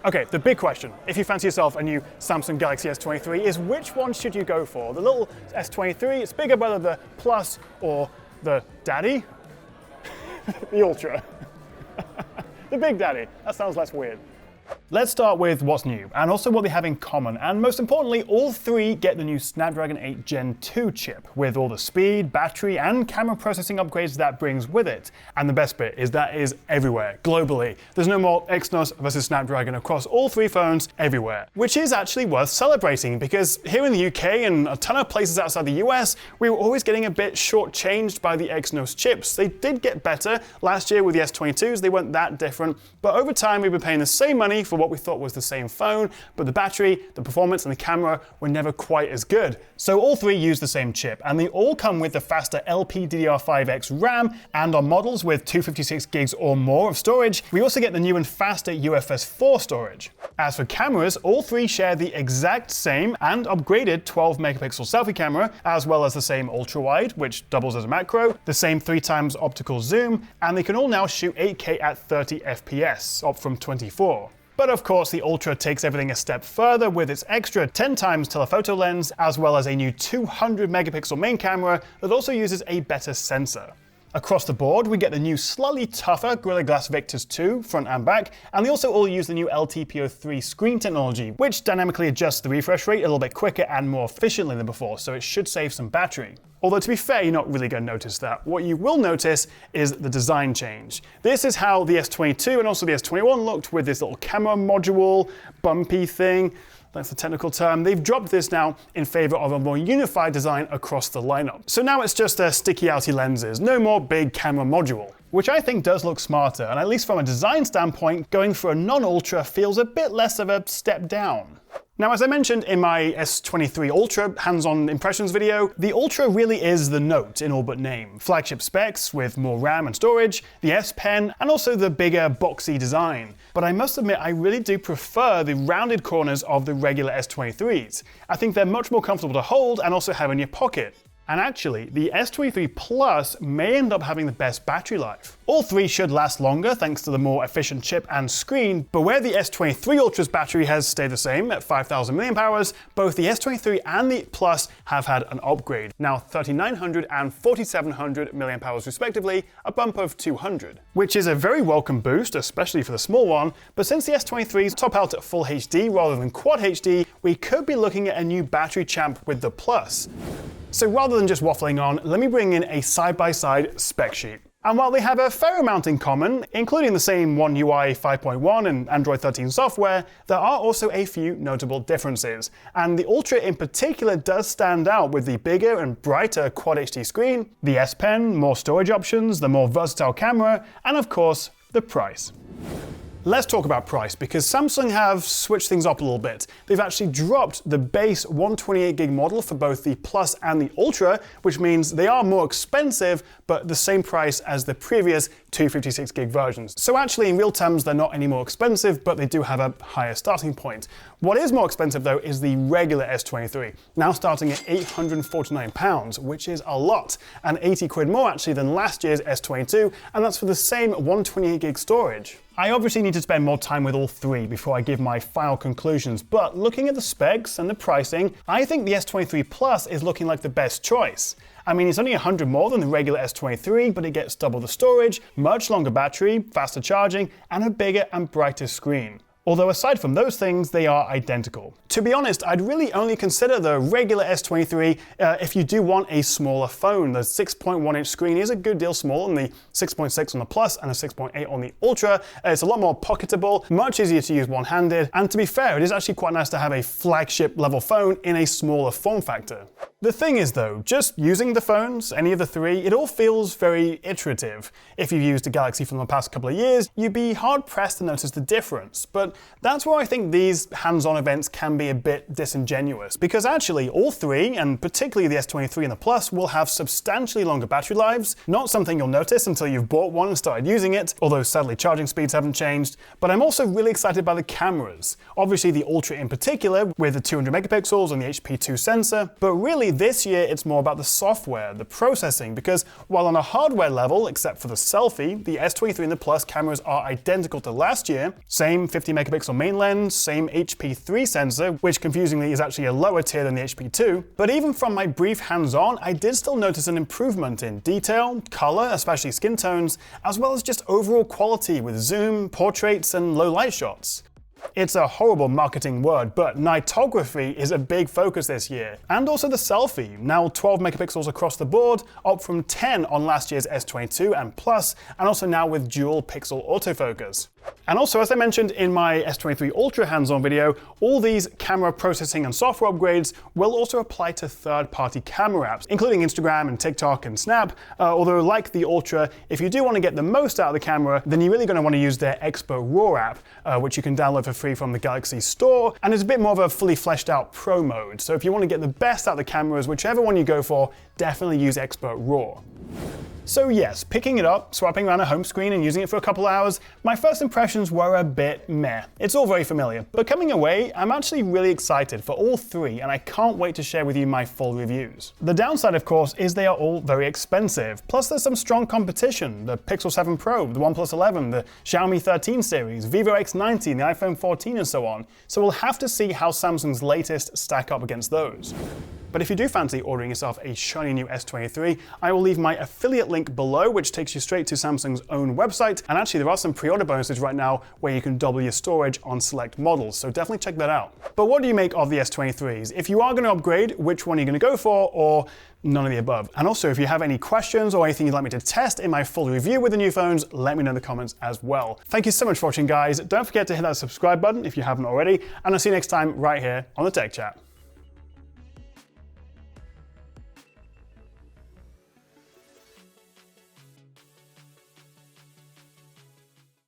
Okay, the big question, if you fancy yourself a new Samsung Galaxy S23, is which one should you go for? The little S23, its bigger brother, the Plus, or the Daddy? The Ultra. The Big Daddy. That sounds less weird. Let's start with what's new, and also what they have in common, and most importantly, all three get the new Snapdragon 8 Gen 2 chip, with all the speed, battery, and camera processing upgrades that brings with it. And the best bit is that is everywhere, globally. There's no more Exynos versus Snapdragon across all three phones everywhere, which is actually worth celebrating, because here in the UK and a ton of places outside the US, we were always getting a bit shortchanged by the Exynos chips. They did get better. Last year with the S22s, they weren't that different, but over time we've been paying the same money for what we thought was the same phone, but the battery, the performance, and the camera were never quite as good. So all three use the same chip, and they all come with the faster LPDDR5X RAM, and on models with 256 gigs or more of storage, we also get the new and faster UFS 4 storage. As for cameras, all three share the exact same and upgraded 12 megapixel selfie camera, as well as the same ultra-wide, which doubles as a macro, the same 3x optical zoom, and they can all now shoot 8K at 30 FPS, up from 24. But of course, the Ultra takes everything a step further with its extra 10x telephoto lens, as well as a new 200 megapixel main camera that also uses a better sensor. Across the board, we get the new slightly tougher Gorilla Glass Victus 2 front and back, and they also all use the new LTPO3 screen technology, which dynamically adjusts the refresh rate a little bit quicker and more efficiently than before, so it should save some battery. Although to be fair, you're not really going to notice that. What you will notice is the design change. This is how the S22 and also the S21 looked, with this little camera module, bumpy thing. That's the technical term. They've dropped this now in favor of a more unified design across the lineup. So now it's just sticky outy lenses, no more big camera module, which I think does look smarter, and at least from a design standpoint, going for a non-Ultra feels a bit less of a step down. Now, as I mentioned in my S23 Ultra hands-on impressions video, the Ultra really is the Note in all but name. Flagship specs with more RAM and storage, the S Pen, and also the bigger boxy design. But I must admit, I really do prefer the rounded corners of the regular S23s. I think they're much more comfortable to hold and also have in your pocket. And actually, the S23 Plus may end up having the best battery life. All three should last longer thanks to the more efficient chip and screen, but where the S23 Ultra's battery has stayed the same at 5,000 mAh, both the S23 and the Plus have had an upgrade, now 3,900 and 4,700 mAh respectively, a bump of 200. Which is a very welcome boost, especially for the small one, but since the S23s top out at Full HD rather than Quad HD, we could be looking at a new battery champ with the Plus. So rather than just waffling on, let me bring in a side-by-side spec sheet. And while they have a fair amount in common, including the same One UI 5.1 and Android 13 software, there are also a few notable differences. And the Ultra in particular does stand out with the bigger and brighter Quad HD screen, the S Pen, more storage options, the more versatile camera, and of course, the price. Let's talk about price, because Samsung have switched things up a little bit. They've actually dropped the base 128GB model for both the Plus and the Ultra, which means they are more expensive, but the same price as the previous 256GB versions. So actually, in real terms, they're not any more expensive, but they do have a higher starting point. What is more expensive, though, is the regular S23, now starting at £849, which is a lot, and 80 quid more actually than last year's S22, and that's for the same 128GB storage. I obviously need to spend more time with all three before I give my final conclusions, but looking at the specs and the pricing, I think the S23 Plus is looking like the best choice. I mean, it's only 100 more than the regular S23, but it gets double the storage, much longer battery, faster charging, and a bigger and brighter screen. Although aside from those things, they are identical. To be honest, I'd really only consider the regular S23 if you do want a smaller phone. The 6.1-inch screen is a good deal smaller than the 6.6 on the Plus and the 6.8 on the Ultra. It's a lot more pocketable, much easier to use one-handed, and to be fair, it is actually quite nice to have a flagship level phone in a smaller form factor. The thing is though, just using the phones, any of the three, it all feels very iterative. If you've used a Galaxy for the past couple of years, you'd be hard-pressed to notice the difference. But that's where I think these hands-on events can be a bit disingenuous, because actually all three, and particularly the S23 and the Plus, will have substantially longer battery lives, not something you'll notice until you've bought one and started using it, although sadly charging speeds haven't changed. But I'm also really excited by the cameras. Obviously the Ultra in particular, with the 200 megapixels and the HP2 sensor, but really this year it's more about the software, the processing, because while on a hardware level, except for the selfie, the S23 and the Plus cameras are identical to last year. Same 50 megapixel main lens, same HP3 sensor, which confusingly is actually a lower tier than the HP2. But even from my brief hands-on, I did still notice an improvement in detail, color, especially skin tones, as well as just overall quality with zoom, portraits, and low light shots. It's a horrible marketing word, but nightography is a big focus this year. And also the selfie, now 12 megapixels across the board, up from 10 on last year's S22 and Plus, and also now with dual pixel autofocus. And also, as I mentioned in my S23 Ultra hands-on video, all these camera processing and software upgrades will also apply to third-party camera apps, including Instagram and TikTok and Snap, although like the Ultra, if you do want to get the most out of the camera, then you're really going to want to use their Expert RAW app, which you can download for free from the Galaxy Store, and it's a bit more of a fully fleshed out pro mode. So if you want to get the best out of the cameras, whichever one you go for, definitely use Expert RAW. So yes, picking it up, swapping around a home screen and using it for a couple hours, my first impressions were a bit meh. It's all very familiar, but coming away, I'm actually really excited for all three, and I can't wait to share with you my full reviews. The downside, of course, is they are all very expensive, plus there's some strong competition: the Pixel 7 Pro, the OnePlus 11, the Xiaomi 13 series, Vivo X90, the iPhone 14, and so on. So we'll have to see how Samsung's latest stack up against those. But if you do fancy ordering yourself a shiny new S23, I will leave my affiliate link below, which takes you straight to Samsung's own website. And actually, there are some pre-order bonuses right now where you can double your storage on select models, so definitely check that out. But what do you make of the S23s? If you are going to upgrade, which one are you going to go for, or none of the above? And also, if you have any questions or anything you'd like me to test in my full review with the new phones, let me know in the comments as well. Thank you so much for watching, guys. Don't forget to hit that subscribe button if you haven't already, and I'll see you next time right here on the Tech Chat.